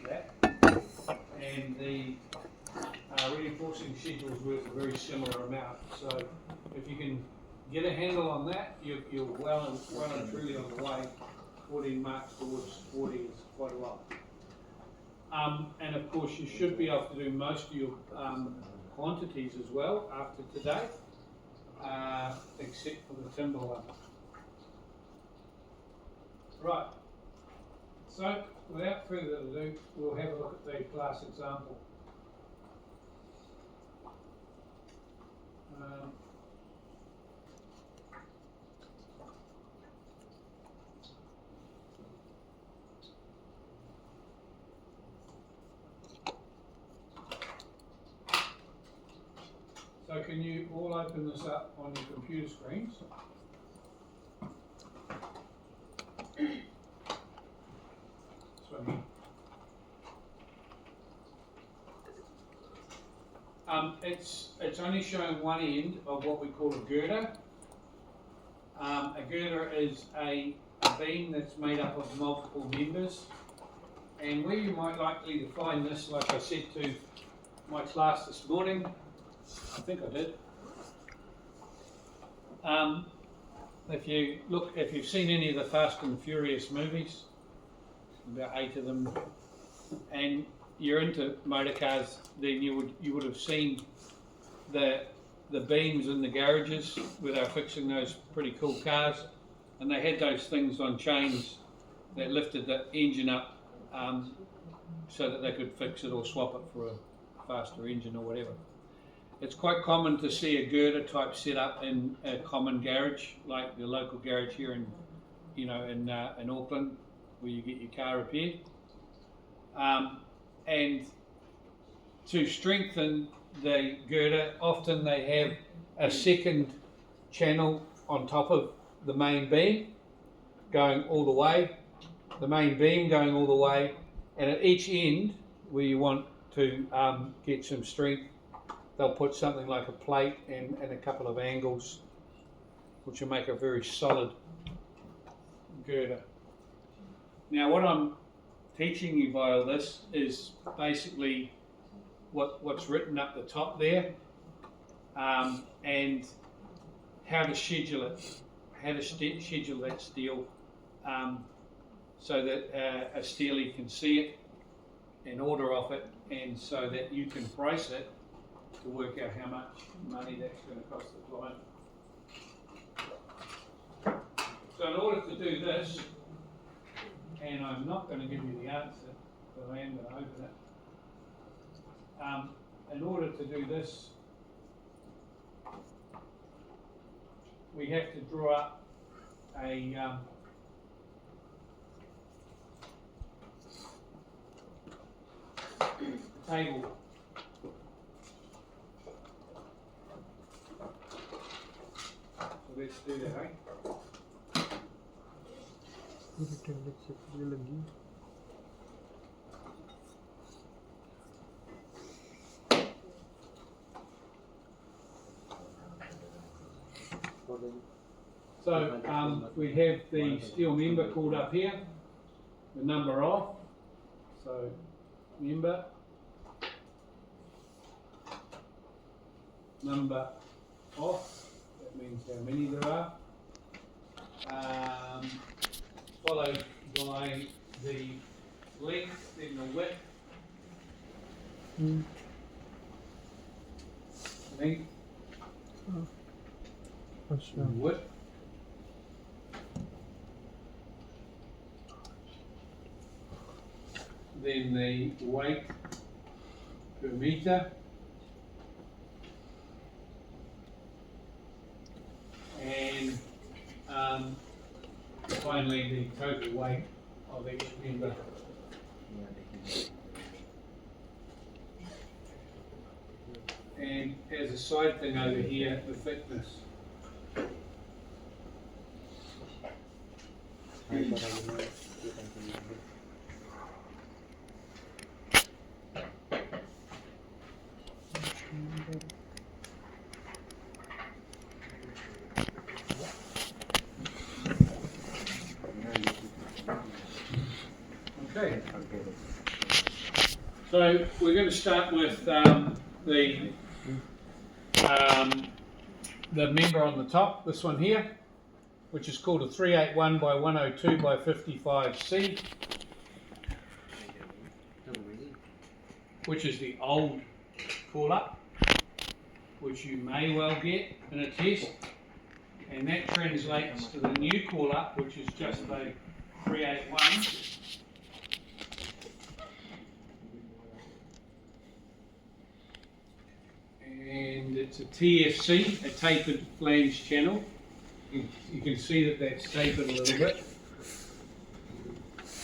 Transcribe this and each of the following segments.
that, and the reinforcing schedule's worth a very similar amount. So if you can get a handle on that, you're well and truly on the way. 14 marks towards 40 is quite a lot. And of course you should be able to do most of your quantities as well after today, except for the timber one. Right, so without further ado, we'll have a look at the class example. So can you all open this up on your computer screens? It's only showing one end of what we call a girder. A girder is a beam that's made up of multiple members, and where you might likely to find this, like I said to my class this morning, I think I did. If you've seen any of the Fast and Furious movies, about 8 of them, and you're into motor cars, then you would have seen the beams in the garages where they were fixing those pretty cool cars, and they had those things on chains that lifted the engine up so that they could fix it or swap it for a faster engine or whatever. It's quite common to see a girder type set up in a common garage, like the local garage here in Auckland, where you get your car repaired. And to strengthen the girder, often they have a second channel on top of the main beam going all the way, and at each end where you want to get some strength, they'll put something like a plate and a couple of angles, which will make a very solid girder. Now what I'm teaching you by all this is basically what's written up the top there, and how to schedule it, schedule that steel, so that a steelie can see it and order off it, and so that you can price it to work out how much money that's going to cost the client. So in order to do this, and I'm not going to give you the answer, but I am going to open it. In order to do this, we have to draw up a table. So let's do that, eh? So we have the steel member called up here, the number off, so member, number off, that means how many there are, followed by the length, then the width, length, and width. Then the weight per meter, and finally the total weight of each member. And as a side thing over here, the thickness. Okay. So we're going to start with the member on the top, this one here, which is called a 381 by 102 by 55C, which is the old call-up, which you may well get in a test, and that translates to the new call-up, which is just a 381. And it's a TFC, a tapered flange channel. You can see that that's tapered a little bit.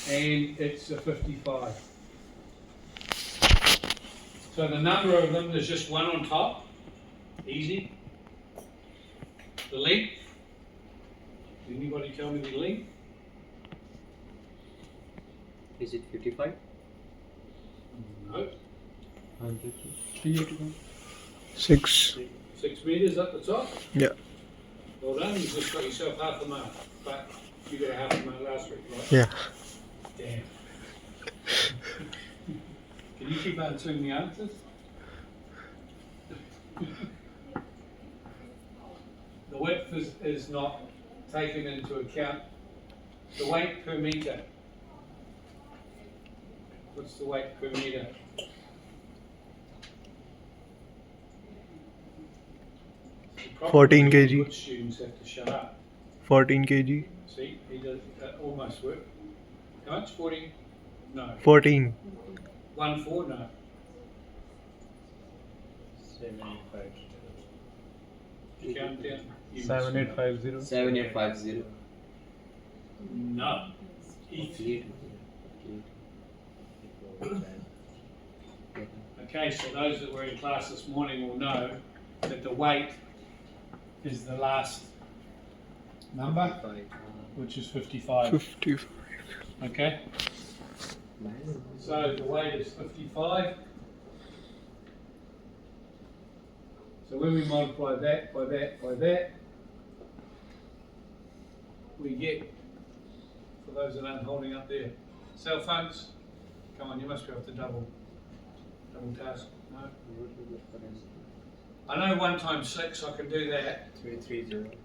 And it's a 55. So the number of them, there's just one on top. Easy. The length. Did anybody tell me the length? Is it 55? No. 6. 6 metres up the top. Yeah. Well done, you just got yourself half a mark. But you got a half a mark last week, right? Yeah. Damn. Can you keep answering the answers? The width is not taken into account. The weight per metre. What's the weight per metre? Probably 14 kg. good students have to shut up. 14 kg. See, he does almost work. How much? 40? No. 14. 1-4? No. 785. You count down. You 7850. 7850. No. Okay, so those that were in class this morning will know that the weight is the last number, which is 55. 55. Okay? So the weight is 55. So when we multiply that by that by that, we get, for those that aren't holding up their cell phones, come on, you must be able to double task. No? I know 1 times 6, I can do that. 330.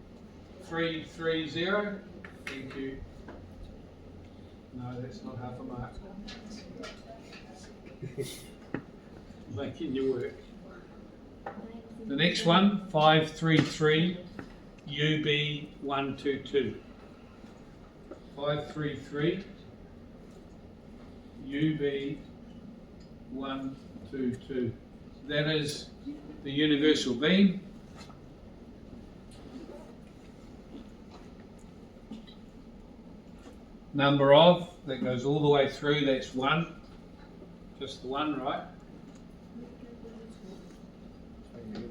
330. Thank you. No, that's not half a mark. Making you work. The next one, 533 UB122. 533 UB122. That is the universal beam. Number of, that goes all the way through, that's 1. Just the 1, right?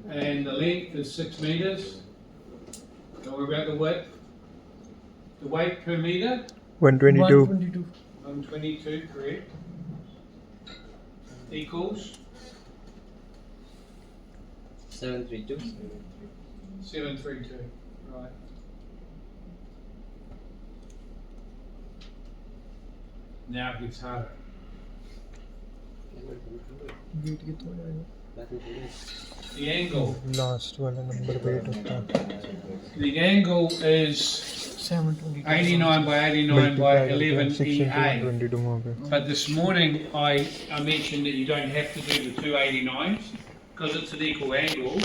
And the length is 6 metres. Don't worry about the width. The weight per metre? 122. 122, correct. Equals? 732. 732, right. Now it gets harder. The angle. Last one number weight होता The angle is 722. 89 by 89 by 11 EA. 22 हो गया. But this morning I mentioned that you don't have to do the two 89s because it's an equal angle.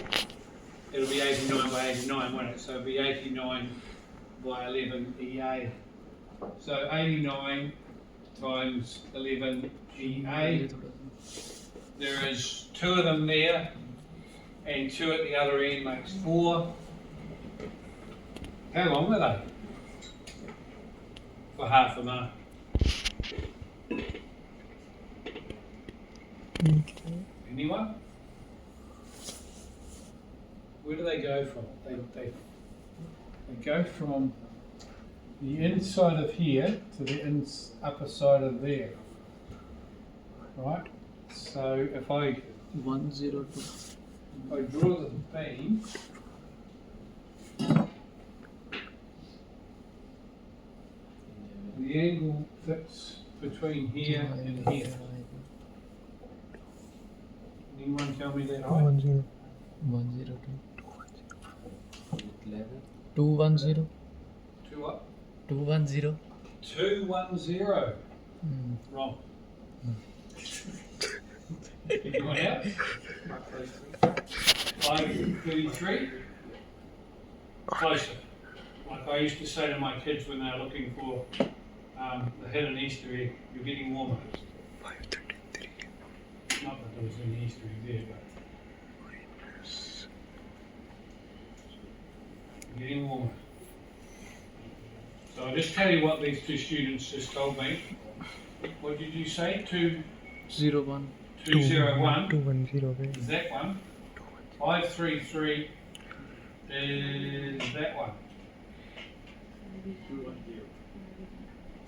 It'll be 89 by 89, won't it? So it'll be 89 by 11 EA. So 89 times 11 EA. There is 2 of them there, and 2 at the other end makes 4. How long are they? For half a mark. Anyone? Where do they go from? They go from the inside of here to the upper side of there. Right? So if I 102. draw the beam, the angle fits between here and here. Anyone tell me that height? 210. 102. 210. Two what? 210. 210. Wrong. Anyone else? 533. Closer. Like I used to say to my kids when they were looking for the hidden Easter egg, you're getting warmer. 533. Not that there was any Easter egg there, but you're getting warmer. So I'll just tell you what these two students just told me. What did you say? 01. 201 210. is that one. 533 is that one.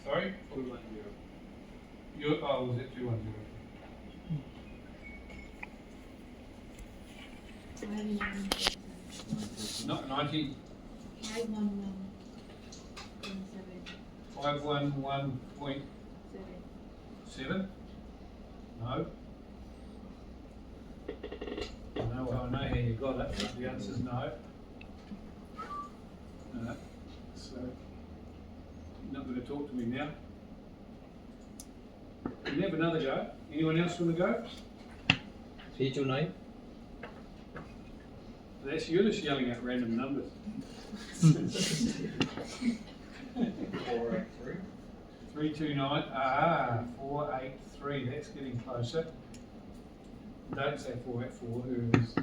Sorry? 210. Oh, was it 210? Not 90. 511.7? No. I know how you got it, but the answer's no. So, you're not going to talk to me now. You have another go. Anyone else want to go? 329. That's you're just yelling out random numbers. 483. 329. 483. That's getting closer. Don't say 484. Who is?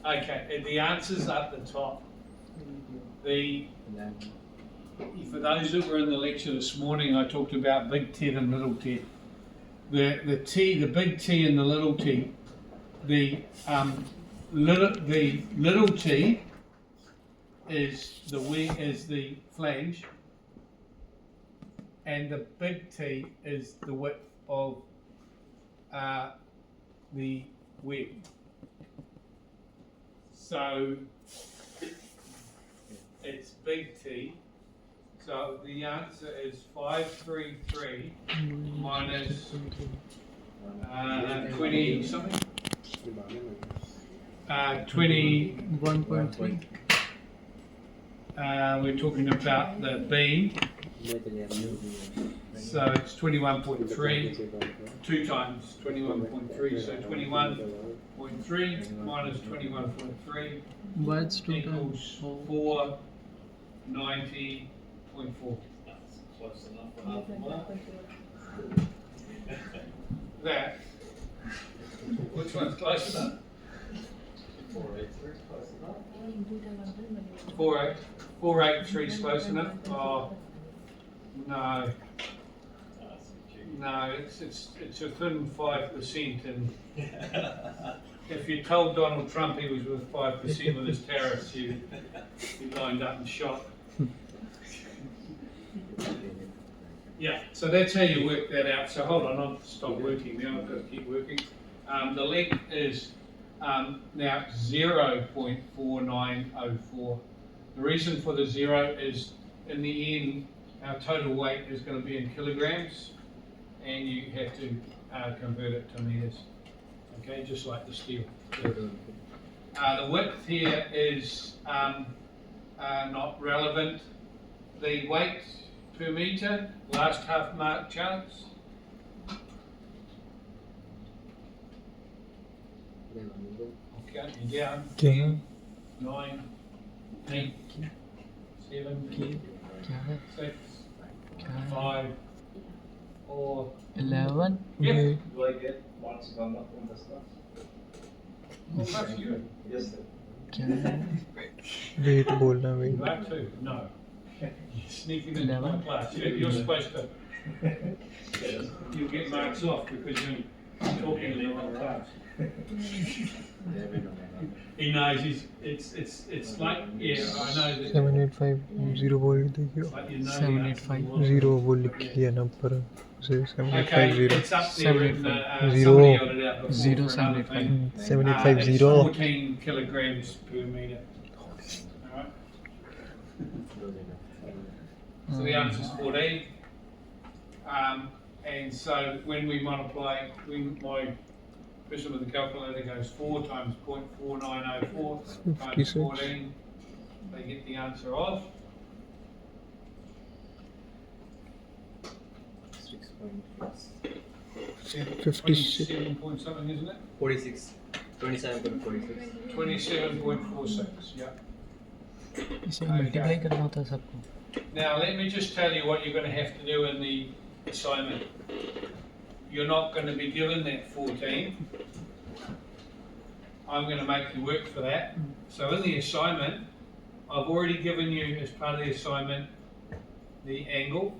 Okay, the answer's up the top. For those that were in the lecture this morning, I talked about big Ted and little Ted. The big T and the little T. The little T is the flange, and the big T is the width of the web. So it's big T. So the answer is 533 minus 20 something. 1.3. We're talking about the beam. So it's 21.3. 2 times 21.3. So 21.3 minus 21.3 Why it's 2 equals times? 490.4. Close enough for half a mile. That. Which one's close enough? 483 close enough. 483 is close enough. Oh no, no, it's a thin 5%, and if you told Donald Trump he was with 5% with his tariffs, you'd be lined up and shot. Yeah, so that's how you work that out. So hold on, I'll stop working now. I've got to keep working. The length is now 0.4904. The reason for the 0 is in the end, our total weight is going to be in kilograms, and you have to convert it to meters. Okay, just like the steel. The width here is not relevant. The weight per meter, last half mark charts. Okay, you're down. 10, 9, 8, 7, 6, 5, 4, 11. Yep. Do I get marks gone up on the stuff? Well, that's you. Yes, sir. Wait, बोलना You wait. have to. No. You're sneaking into my 11. class. You're supposed to. You'll get marks off because you're talking in the wrong class. He knows it's like, yeah, I know that. 7850 बोल देखियो. But you know 785. 0 वो लिख लिया ना पर उसे Okay, 7850. it's up there written, Zero. somebody got it out before Zero, for another 785. thing. 7850. It's 14 kilograms per meter. Alright? So the answer is 14. And so when we multiply, when my person with the calculator goes 4 times 0.4904 times 56. 14, they get the answer of 56. 27 point something, isn't it? 46. 27.46. 27.46, yeah. इसे Okay. Multiply करना होता है सबको. Now, let me just tell you what you're going to have to do in the assignment. You're not going to be given that 14. I'm going to make you work for that. So in the assignment, I've already given you, as part of the assignment, the angle.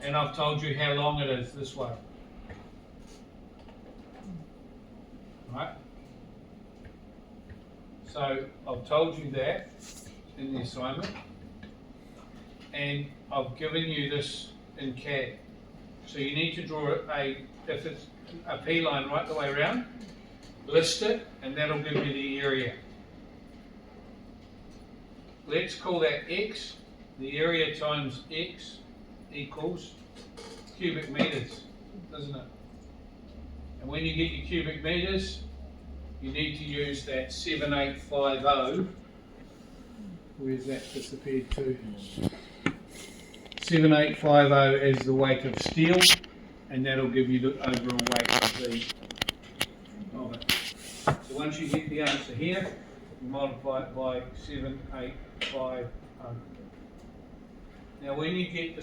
And I've told you how long it is this way. Right? So I've told you that in the assignment. And I've given you this in CAD. So you need to draw if it's a P line right the way around, list it, and that'll give you the area. Let's call that X. The area times X equals cubic meters, doesn't it? And when you get your cubic meters, you need to use that 7850. Where's that disappeared to? 7850 is the weight of steel, and that'll give you the overall weight of it. So once you get the answer here, you multiply it by 7850. Now when you get the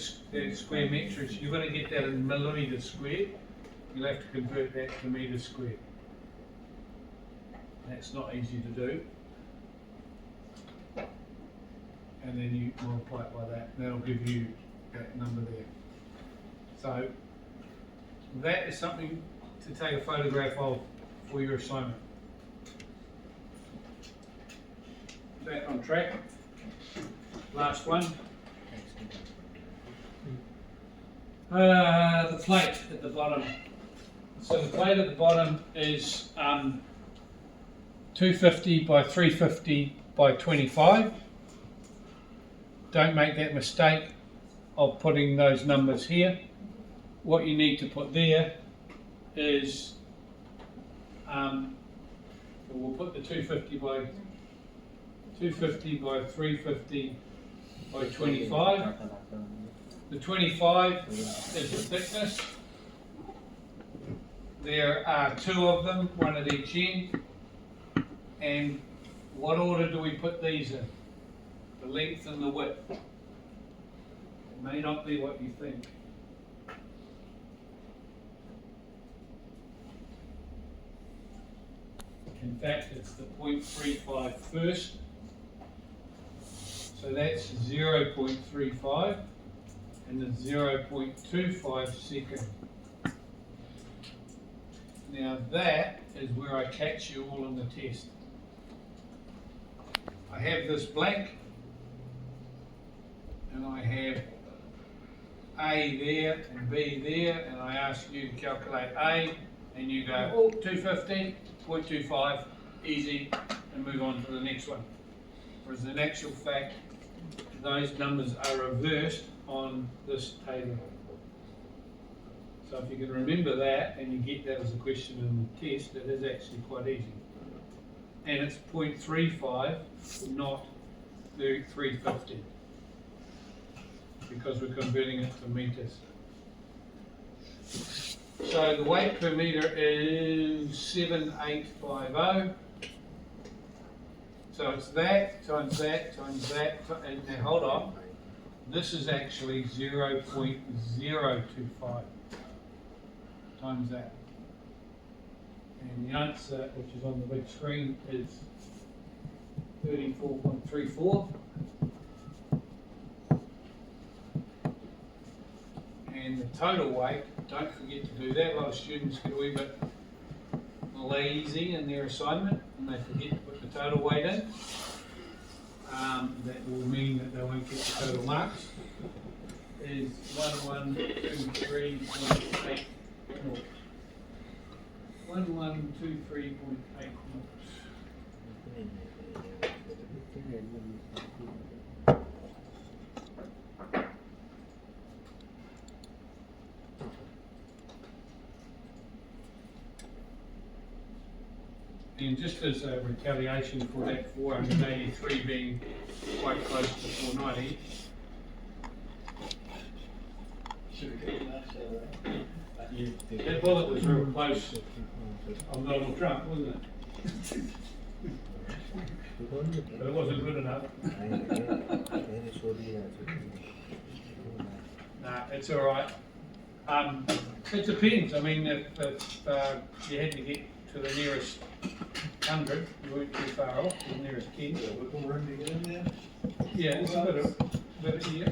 square metrics, you're going to get that in millimetres squared. You'll have to convert that to metres squared. That's not easy to do. And then you multiply it by that, and that'll give you that number there. So that is something to take a photograph of for your assignment. Back on track. Last one. The plate at the bottom. So the plate at the bottom is 250 by 350 by 25. Don't make that mistake of putting those numbers here. What you need to put there is, we'll put the 250 by 350 by 25. The 25 is the thickness. There are 2 of them, one at each end. And what order do we put these in? The length and the width. It may not be what you think. In fact, it's the 0.35 first. So that's 0.35 and the 0.25 second. Now that is where I catch you all in the test. I have this blank and I have A there and B there, and I ask you to calculate A, and you go, oh, 250, 0.25, easy, and move on to the next one. Whereas in actual fact, those numbers are reversed on this table. So if you can remember that, and you get that as a question in the test, it is actually quite easy. And it's 0.35, not the 350. Because we're converting it to meters. So the weight per meter is 7850. So it's that times that times that. And now hold on. This is actually 0.025 times that. And the answer, which is on the big screen, is 34.34. And the total weight, don't forget to do that. A lot of students get a wee bit lazy in their assignment and they forget to put the total weight in. That will mean that they won't get the total marks. Is 1123.8. 1123.8. And just as a retaliation for that 483 being quite close to 490, that bullet was real close on Donald Trump, wasn't it? But it wasn't good enough. Nah, it's all right. It depends. I mean, if you had to get to the nearest 100, you weren't too far off, the nearest 10. Yeah, it's a bit of, yeah.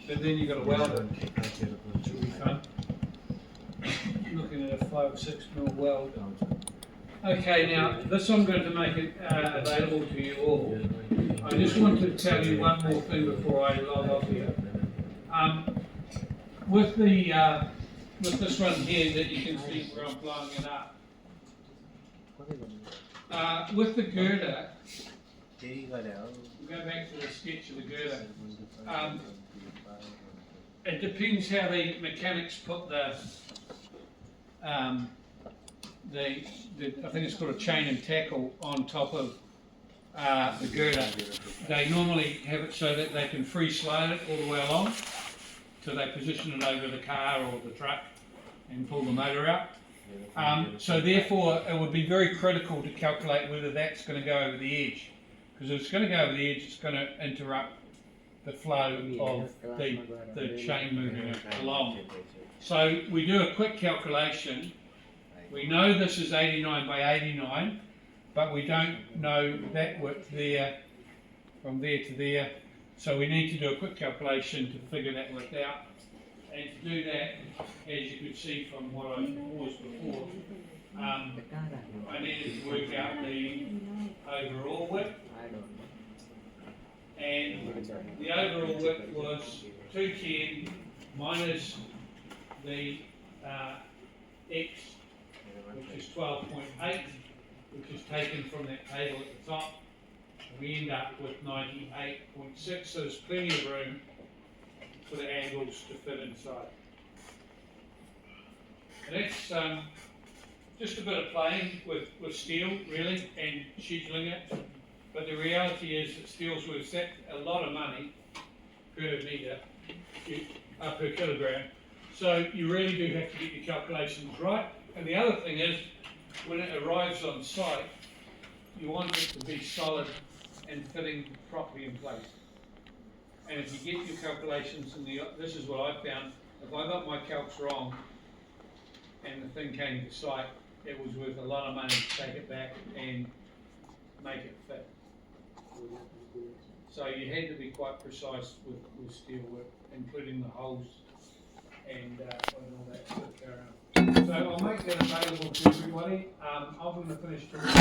But then you've got to weld it, which will be fun. Looking at a 5 or 6 mil weld. Okay, now this I'm going to make it available to you all. I just want to tell you one more thing before I log off here. With this one here that you can see where I'm blowing it up. With the girder, we'll go back to the sketch of the girder. It depends how the mechanics put I think it's called a chain and tackle on top of the girder. They normally have it so that they can free slide it all the way along, so they position it over the car or the truck and pull the motor out. So therefore, it would be very critical to calculate whether that's going to go over the edge, because if it's going to go over the edge, it's going to interrupt the flow of the chain moving along. So we do a quick calculation. We know this is 89 by 89, but we don't know that width there, from there to there. So we need to do a quick calculation to figure that width out. And to do that, as you could see from what I paused before, I needed to work out the overall width. And the overall width was 210 minus the X, which is 12.8, which is taken from that table at the top. And we end up with 98.6, so there's plenty of room for the angles to fit inside. And that's just a bit of playing with steel, really, and scheduling it. But the reality is that steel's worth a lot of money per metre, per kilogram. So you really do have to get your calculations right. And the other thing is, when it arrives on site, you want it to be solid and fitting properly in place. And if you get your calculations, this is what I found, if I got my calcs wrong and the thing came to site, it was worth a lot of money to take it back and make it fit. So you had to be quite precise with steel work, including the holes and all that sort of carry on. So I'll make that available to everybody. I'm going to finish